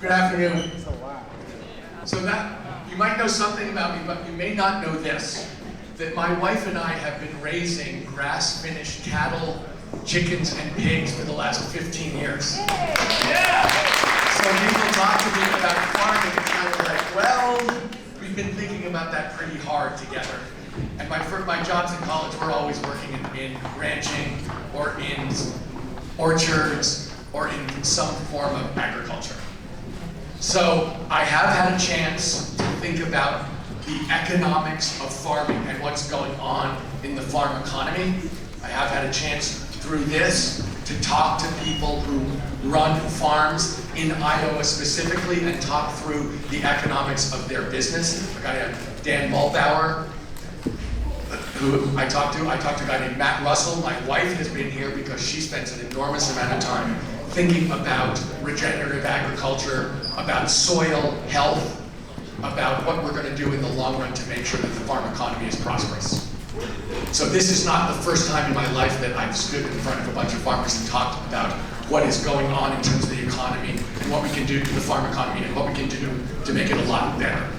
Good afternoon. So that, you might know something about me, but you may not know this, that my wife and I have been raising grass-finished cattle, chickens, and pigs for the last 15 years. Yeah! So people talk to me about farming and kind of like, well, we've been thinking about that pretty hard together. And my jobs in college were always working in ranching or in orchards or in some form of agriculture. So I have had a chance to think about the economics of farming and what's going on in the farm economy. I have had a chance through this to talk to people who run farms in Iowa specifically and talk through the economics of their business. I got Dan Mulbauer, who I talked to a guy named Matt Russell. My wife has been here because she spends an enormous amount of time thinking about regenerative agriculture, about soil health, about what we're going to do in the long run to make sure that the farm economy is prosperous. So this is not the first time in my life that I've stood in front of a bunch of farmers and talked about what is going on in terms of the economy and what we can do to the farm economy and what we can do to make it a lot better.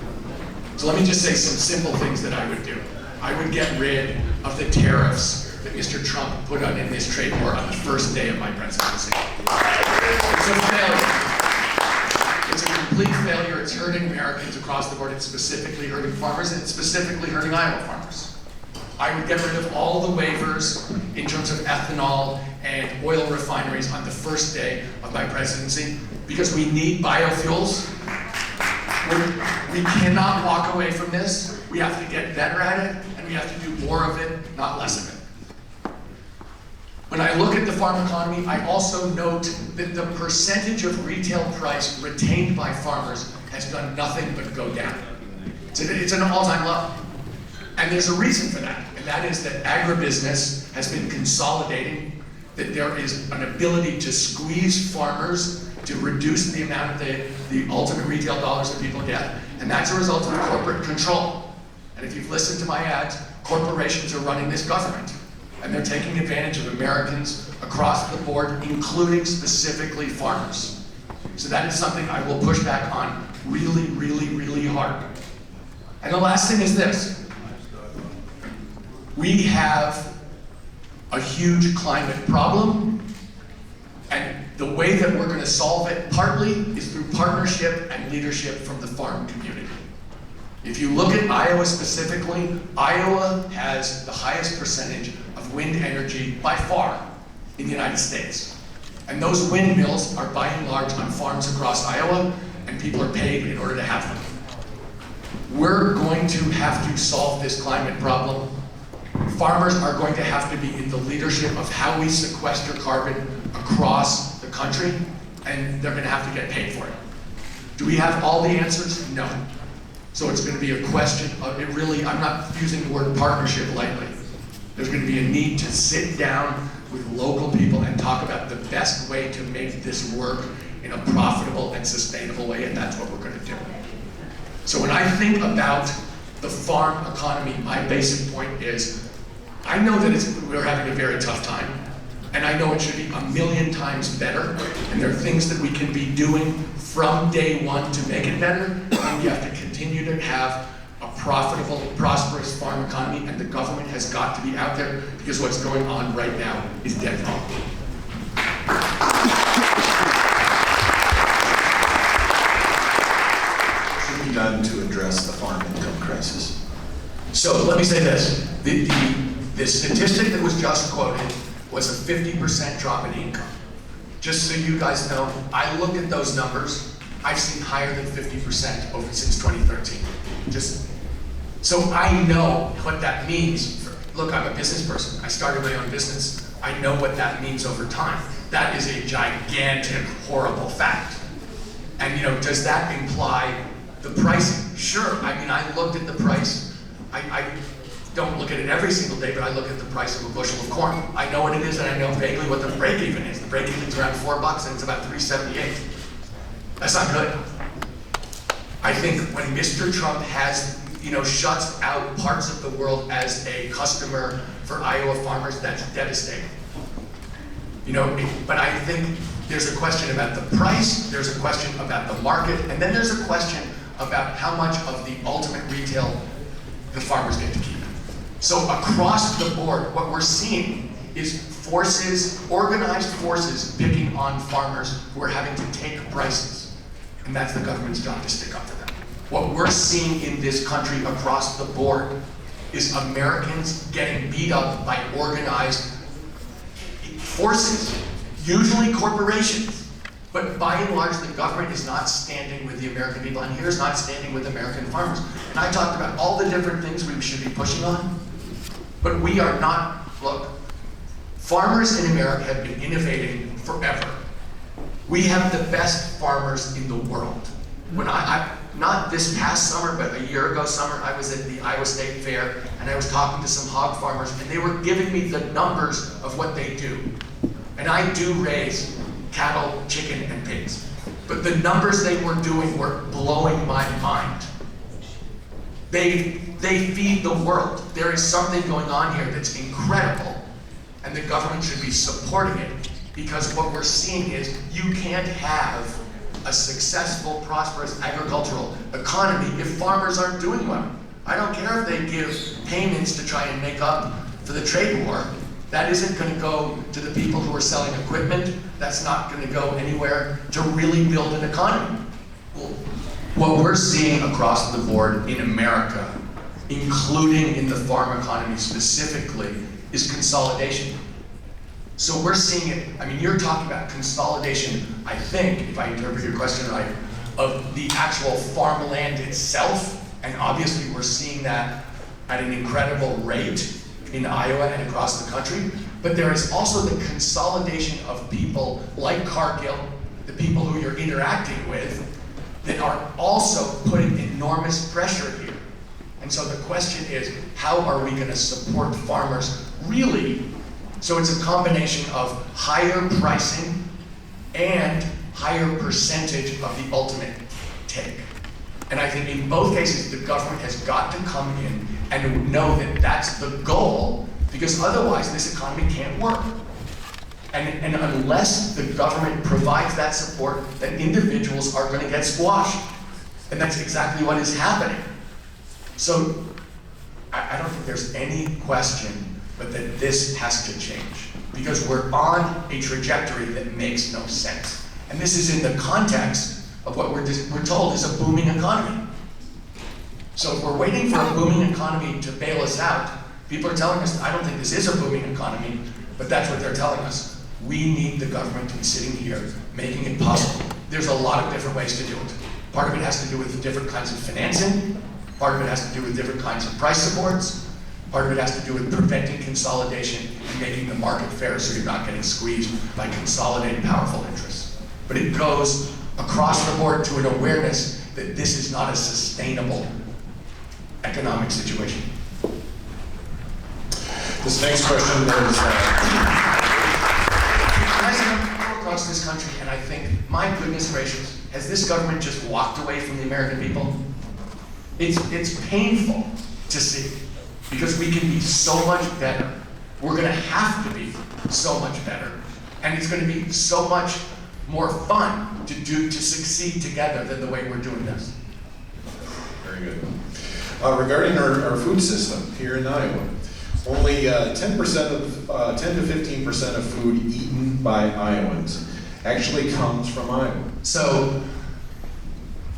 So let me just say some simple things that I would do. I would get rid of the tariffs that Mr. Trump put on in this trade war on the first day of my presidency. It's a failure. It's a complete failure. It's hurting Americans across the board. It's specifically hurting farmers, and it's specifically hurting Iowa farmers. I would get rid of all the waivers in terms of ethanol and oil refineries on the first day of my presidency because we need biofuels. We cannot walk away from this. We have to get better at it, and we have to do more of it, not less of it. When I look at the farm economy, I also note that the percentage of retail price retained by farmers has done nothing but go down. It's an all-time low. And there's a reason for that, and that is that agribusiness has been consolidating, that there is an ability to squeeze farmers to reduce the amount of the ultimate retail dollars that people get, and that's a result of corporate control. And if you've listened to my ads, corporations are running this government, and they're taking advantage of Americans across the board, including specifically farmers. So that is something I will push back on really, really, really hard. And the last thing is this. We have a huge climate problem, and the way that we're going to solve it partly is through partnership and leadership from the farm community. If you look at Iowa specifically, Iowa has the highest percentage of wind energy by far in the United States. And those windmills are by and large on farms across Iowa, and people are paid in order to have them. We're going to have to solve this climate problem. Farmers are going to have to be in the leadership of how we sequester carbon across the country, and they're going to have to get paid for it. Do we have all the answers? No. So it's going to be a question of, I'm not using the word partnership lightly. There's going to be a need to sit down with local people and talk about the best way to make this work in a profitable and sustainable way, and that's what we're going to do. So when I think about the farm economy, my basic point is, I know that we're having a very tough time, and I know it should be a million times better, and there are things that we can be doing from day one to make it better, and we have to continue to have a profitable, prosperous farm economy, and the government has got to be out there because what's going on right now is dead wrong. What should be done to address the farm income crisis? So let me say this. The statistic that was just quoted was a 50% drop in income. Just so you guys know, I look at those numbers, I've seen higher than 50% since 2013. So I know what that means. Look, I'm a business person. I started my own business. I know what that means over time. That is a gigantic, horrible fact. And does that imply the pricing? Sure, I looked at the price. I don't look at it every single day, but I look at the price of a bushel of corn. I know what it is, and I know vaguely what the break-even is. The break-even is around $4, and it's about $3.78. That's not good. I think when Mr. Trump shuts out parts of the world as a customer for Iowa farmers, that's devastating. But I think There's a question about the price, there's a question about the market, and then there's a question about how much of the ultimate retail the farmers get to keep. So across the board, what we're seeing is forces, organized forces, picking on farmers who are having to take prices. And that's the government's job to stick up for them. What we're seeing in this country across the board is Americans getting beat up by organized forces, usually corporations. But by and large, the government is not standing with the American people, and here is not standing with American farmers. And I talked about all the different things we should be pushing on, but we are not, look, farmers in America have been innovating forever. We have the best farmers in the world. When not this past summer, but a year ago summer, I was at the Iowa State Fair, and I was talking to some hog farmers, and they were giving me the numbers of what they do. And I do raise cattle, chicken, and pigs. But the numbers they were doing were blowing my mind. They feed the world. There is something going on here that's incredible, and the government should be supporting it, because what we're seeing is you can't have a successful, prosperous agricultural economy if farmers aren't doing well. I don't care if they give payments to try and make up for the trade war. That isn't going to go to the people who are selling equipment. That's not going to go anywhere to really build an economy. What we're seeing across the board in America, including in the farm economy specifically, is consolidation. So we're seeing it, I mean, you're talking about consolidation, I think, if I interpret your question right, of the actual farmland itself, and obviously we're seeing that at an incredible rate in Iowa and across the country, but there is also the consolidation of people like Cargill, the people who you're interacting with, that are also putting enormous pressure here. And so the question is, how are we going to support farmers really? So it's a combination of higher pricing and higher percentage of the ultimate take. And I think in both cases, the government has got to come in and know that that's the goal, because otherwise this economy can't work. And unless the government provides that support, then individuals are going to get squashed. And that's exactly what is happening. So I don't think there's any question but that this has to change, because we're on a trajectory that makes no sense. And this is in the context of what we're told is a booming economy. So if we're waiting for a booming economy to bail us out, people are telling us, I don't think this is a booming economy, but that's what they're telling us. We need the government to be sitting here making it possible. There's a lot of different ways to do it. Part of it has to do with different kinds of financing. Part of it has to do with different kinds of price supports. Part of it has to do with preventing consolidation and making the market fair so you're not getting squeezed by consolidated powerful interests. But it goes across the board to an awareness that this is not a sustainable economic situation. This next question is, across this country, and I think, my goodness gracious, has this government just walked away from the American people? It's painful to see, because we can be so much better. We're going to have to be so much better, and it's going to be so much more fun to succeed together than the way we're doing this. very good. Regarding our food system here in Iowa, only 10% of 10 to 15% of food eaten by Iowans actually comes from Iowa. So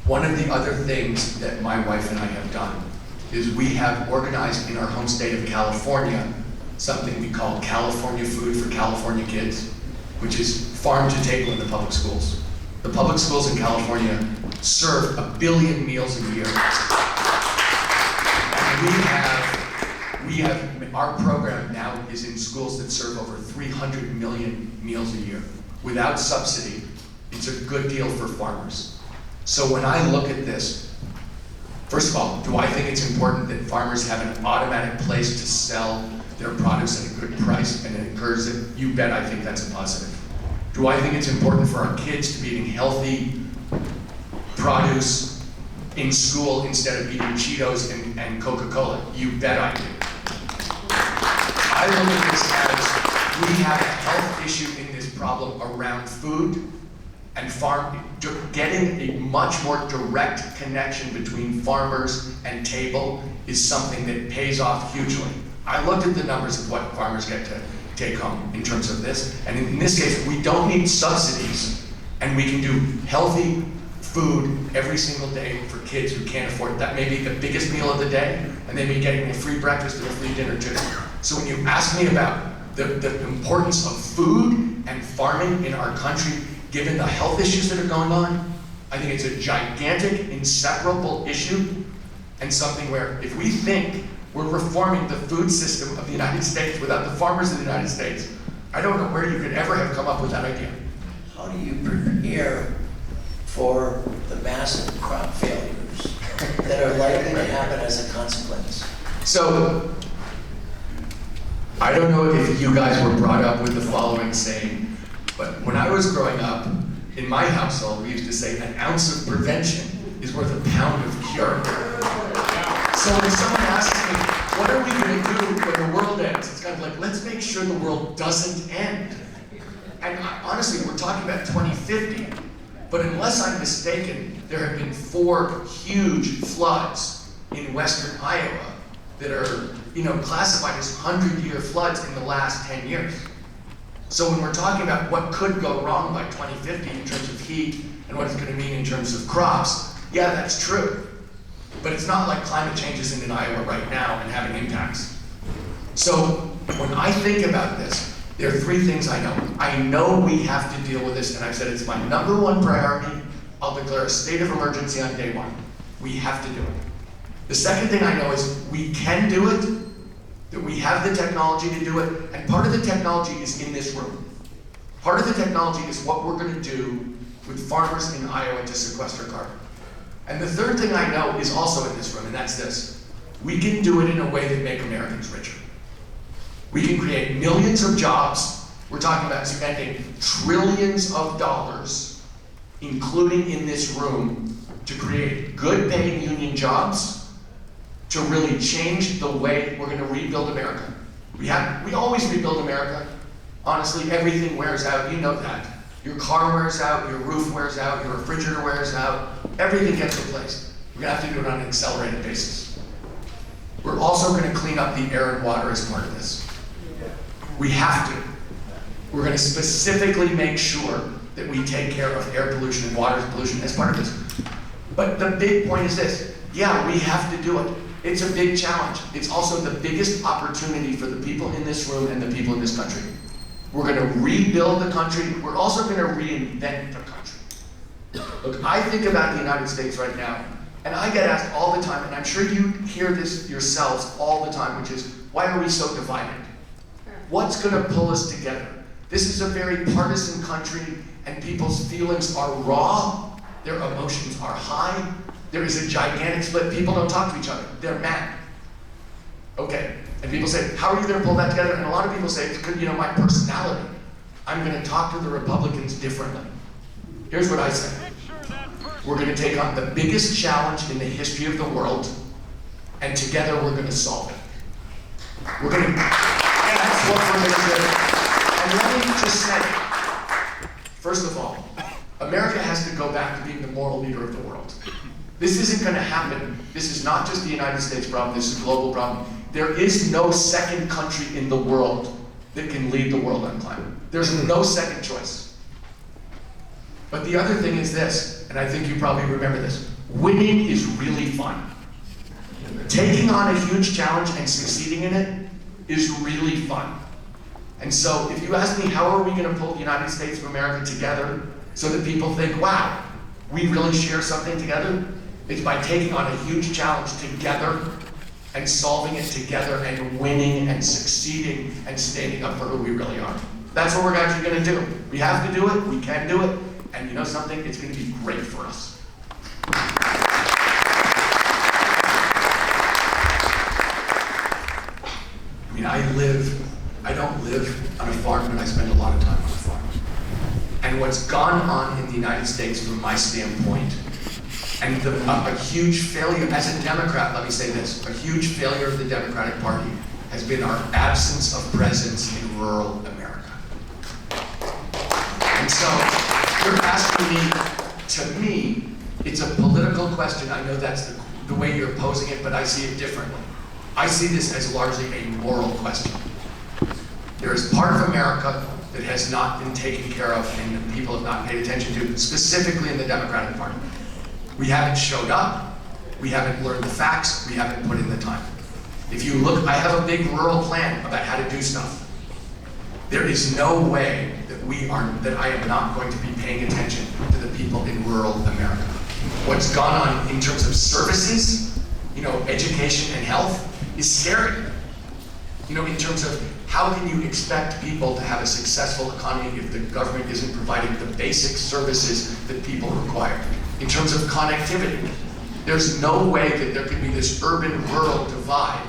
one of the other things that my wife and I have done is we have organized in our home state of California something we call California Food for California Kids, which is farm to table in the public schools. The public schools in California serve 1 billion meals a year. And we have, our program now is in schools that serve over 300 million meals a year. Without subsidy, it's a good deal for farmers. So when I look at this, first of all, do I think it's important that farmers have an automatic place to sell their products at a good price and encourage it? You bet I think that's a positive. Do I think it's important for our kids to be eating healthy produce in school instead of eating Cheetos and Coca-Cola? You bet I do. I look at this as we have a health issue in this problem around food and getting a much more direct connection between farmers and table is something that pays off hugely. I looked at the numbers of what farmers get to take home in terms of this, and in this case, we don't need subsidies, and we can do healthy food every single day for kids who can't afford it. That may be the biggest meal of the day, and they may be getting a free breakfast and a free dinner too. So when you ask me about the importance of food and farming in our country, given the health issues that are going on, I think it's a gigantic, inseparable issue, and something where if we think we're reforming the food system of the United States without the farmers of the United States, I don't know where you could ever have come up with that idea. How do you prepare for the massive crop failures that are likely to happen as a consequence? So, I don't know if you guys were brought up with the following saying, but when I was growing up, in my household, we used to say an ounce of prevention is worth a pound of cure. So when someone asks me, what are we going to do when the world ends? It's kind of like, let's make sure the world doesn't end. And honestly, we're talking about 2050, but unless I'm mistaken, there have been 4 huge floods in western Iowa that are, classified as 100-year floods in the last 10 years. So when we're talking about what could go wrong by 2050 in terms of heat and what it's going to mean in terms of crops, yeah, that's true. But it's not like climate change isn't in Iowa right now and having impacts. So when I think about this, there are 3 things I know. I know we have to deal with this, and I've said it's my #1 priority. I'll declare a state of emergency on day 1. We have to do it. The second thing I know is we can do it, that we have the technology to do it, and part of the technology is in this room. Part of the technology is what we're going to do with farmers in Iowa to sequester carbon. And the third thing I know is also in this room, and that's this. We can do it in a way that makes Americans richer. We can create millions of jobs. We're talking about spending trillions of dollars, including in this room, to create good paying union jobs, to really change the way we're going to rebuild America. We always rebuild America. Honestly, everything wears out, you know that. Your car wears out, your roof wears out, your refrigerator wears out, everything gets replaced. We're going to have to do it on an accelerated basis. We're also going to clean up the air and water as part of this. We have to. We're going to specifically make sure that we take care of air pollution and water pollution as part of this. But the big point is this. Yeah, we have to do it. It's a big challenge. It's also the biggest opportunity for the people in this room and the people in this country. We're going to rebuild the country. We're also going to reinvent the country. Look, I think about the United States right now, and I get asked all the time, and I'm sure you hear this yourselves all the time, which is, why are we so divided? What's going to pull us together? This is a very partisan country, and people's feelings are raw. Their emotions are high. There is a gigantic split. People don't talk to each other. They're mad. Okay. And people say, how are you going to pull that together? And a lot of people say, it's because, my personality. I'm going to talk to the Republicans differently. Here's what I say. We're going to take on the biggest challenge in the history of the world, and together we're going to solve it. We're going to, and that's what we're going to do. And let me just say, first of all, America has to go back to being the moral leader of the world. This isn't going to happen. This is not just the United States problem, this is a global problem. There is no second country in the world that can lead the world on climate. There's no second choice. But the other thing is this, and I think you probably remember this, winning is really fun. Taking on a huge challenge and succeeding in it is really fun. And so if you ask me, how are we going to pull the United States of America together so that people think, wow, we really share something together? It's by taking on a huge challenge together and solving it together and winning and succeeding and standing up for who we really are. That's what we're actually going to do. We have to do it, we can do it, and you know something? It's going to be great for us. I don't live on a farm, but I spend a lot of time on a farm. And what's gone on in the United States from my standpoint, and a huge failure, as a Democrat, let me say this, a huge failure of the Democratic Party has been our absence of presence in rural America. So you're asking me, to me, it's a political question. I know that's the way you're posing it, but I see it differently. I see this as largely a moral question. There is part of America that has not been taken care of and people have not paid attention to, specifically in the Democratic Party. We haven't showed up, we haven't learned the facts, we haven't put in the time. If you look, I have a big rural plan about how to do stuff. There is no way that I am not going to be paying attention to the people in rural America. What's gone on in terms of services, education and health, is scary. In terms of how can you expect people to have a successful economy if the government isn't providing the basic services that people require? In terms of connectivity, there's no way that there can be this urban-rural divide.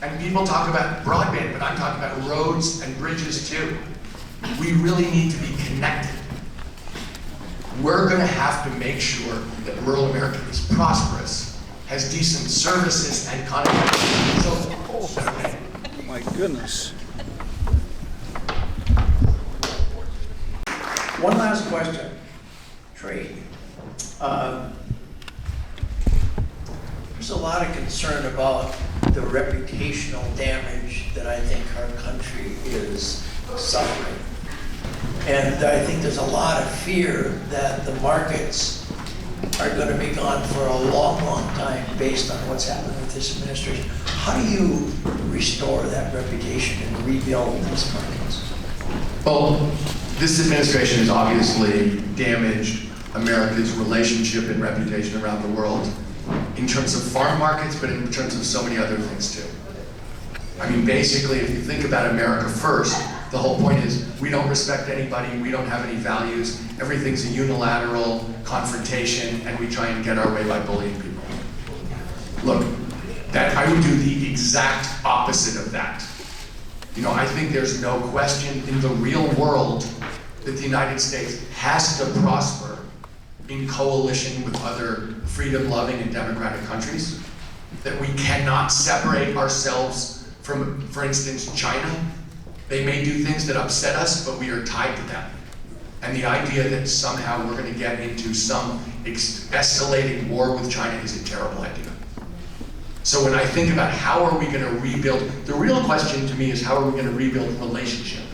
And people talk about broadband, but I'm talking about roads and bridges too. We really need to be connected. We're going to have to make sure that rural America is prosperous, has decent services and connectivity. So, My goodness. One last question, trade. There's a lot of concern about the reputational damage that I think our country is suffering. And I think there's a lot of fear that the markets are going to be gone for a long, long time based on what's happened with this administration. How do you restore that reputation and rebuild these markets? well, this administration has obviously damaged America's relationship and reputation around the world in terms of farm markets, but in terms of so many other things too. I mean, basically, if you think about America first, the whole point is we don't respect anybody, we don't have any values, everything's a unilateral confrontation, and we try and get our way by bullying people. Look, I would do the exact opposite of that. I think there's no question in the real world that the United States has to prosper in coalition with other freedom-loving and democratic countries, that we cannot separate ourselves from, for instance, China. They may do things that upset us, but we are tied to them. And the idea that somehow we're going to get into some escalating war with China is a terrible idea. So when I think about how are we going to rebuild, the real question to me is how are we going to rebuild relationship?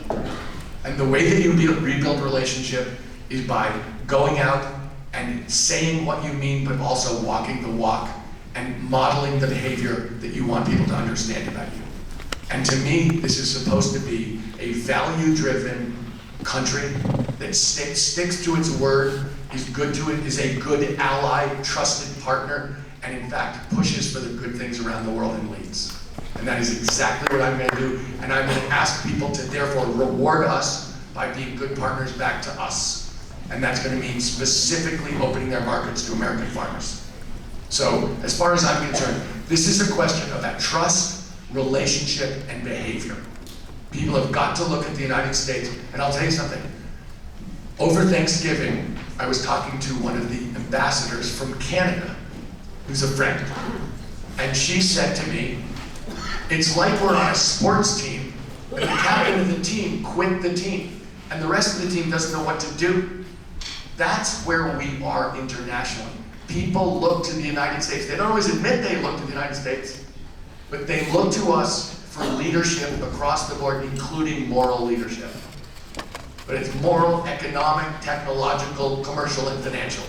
And the way that you rebuild relationship is by going out and saying what you mean, but also walking the walk and modeling the behavior that you want people to understand about you. And to me, this is supposed to be a value-driven country that sticks to its word, is good to it, is a good ally, trusted partner, and in fact pushes for the good things around the world and leads. And that is exactly what I'm going to do. And I'm going to ask people to therefore reward us by being good partners back to us. And that's going to mean specifically opening their markets to American farmers. So as far as I'm concerned, this is a question about trust, relationship, and behavior. People have got to look at the United States, and I'll tell you something. Over Thanksgiving, I was talking to one of the ambassadors from Canada, who's a friend, and she said to me, it's like we're on a sports team, and the captain of the team quit the team, and the rest of the team doesn't know what to do. That's where we are internationally. People look to the United States. They don't always admit they look to the United States, but they look to us for leadership across the board, including moral leadership. But it's moral, economic, technological, commercial, and financial.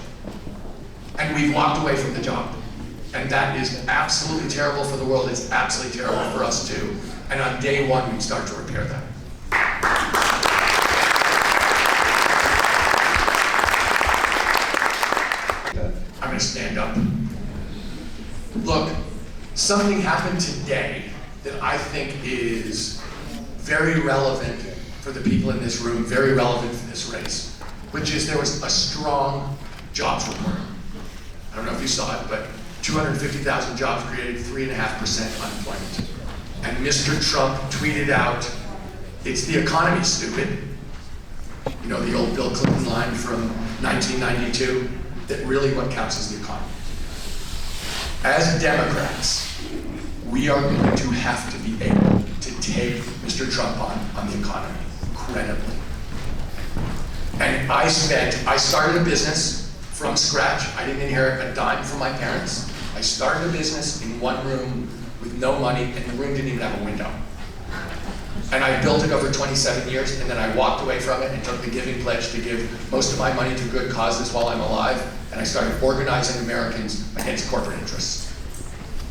And we've walked away from the job. And that is absolutely terrible for the world. It's absolutely terrible for us too. And on day one, we start to repair that. I'm going to stand up. Look, something happened today that I think is very relevant for the people in this room, very relevant for this race, which is there was a strong jobs report. I don't know if you saw it, but 250,000 jobs created, 3.5% unemployment. And Mr. Trump tweeted out, it's the economy, stupid. You know, the old Bill Clinton line from 1992, that really what counts is the economy. As Democrats, we are going to have to be able to take Mr. Trump on the economy, credibly. And I started a business from scratch. I didn't inherit a dime from my parents. I started a business in one room with no money, and the room didn't even have a window. And I built it over 27 years, and then I walked away from it and took the giving pledge to give most of my money to good causes while I'm alive, and I started organizing Americans against corporate interests.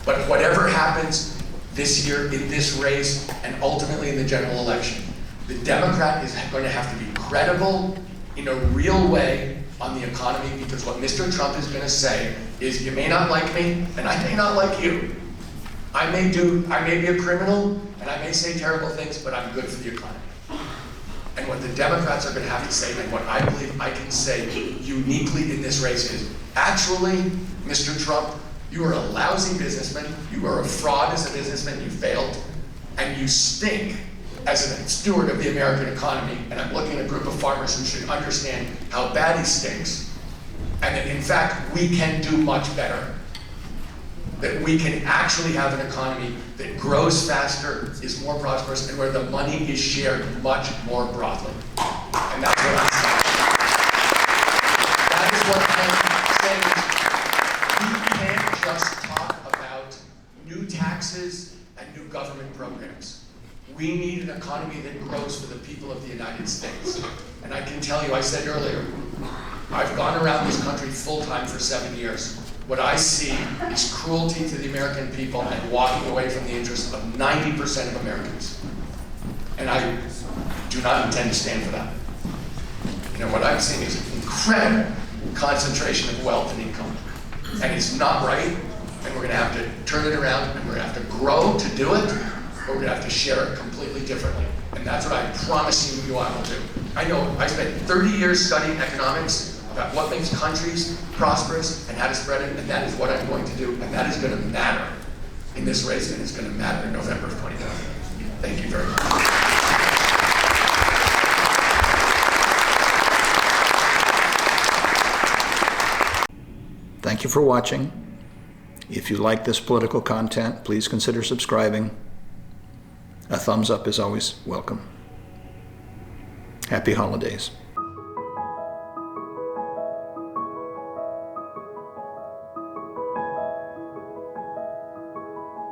But whatever happens this year in this race, and ultimately in the general election, the Democrat is going to have to be credible in a real way on the economy, because what Mr. Trump is going to say is, you may not like me, and I may not like you. I may be a criminal, and I may say terrible things, but I'm good for the economy. And what the Democrats are going to have to say, and what I believe I can say uniquely in this race is, actually, Mr. Trump, you are a lousy businessman, you are a fraud as a businessman, you failed, and you stink as a steward of the American economy. And I'm looking at a group of farmers who should understand how bad he stinks, and that in fact, we can do much better. That we can actually have an economy that grows faster, is more prosperous, and where the money is shared much more broadly. And that's what I'm saying. That is what I'm saying. We can't just talk about new taxes and new government programs. We need an economy that grows for the people of the United States. And I can tell you, I said earlier, I've gone around this country full-time for 7 years. What I see is cruelty to the American people and walking away from the interests of 90% of Americans. And I do not intend to stand for that. You know, what I'm seeing is an incredible concentration of wealth and income. And it's not right, and we're going to have to turn it around, and we're going to have to grow to do it, or we're going to have to share it completely differently. And that's what I promise you I will do. I know I spent 30 years studying economics, about what makes countries prosperous and how to spread it, and that is what I'm going to do, and that is going to matter in this race, and it's going to matter in November of 2020. Thank you very much. Thank you for watching. If you like this political content, please consider subscribing. A thumbs up is always welcome. Happy holidays.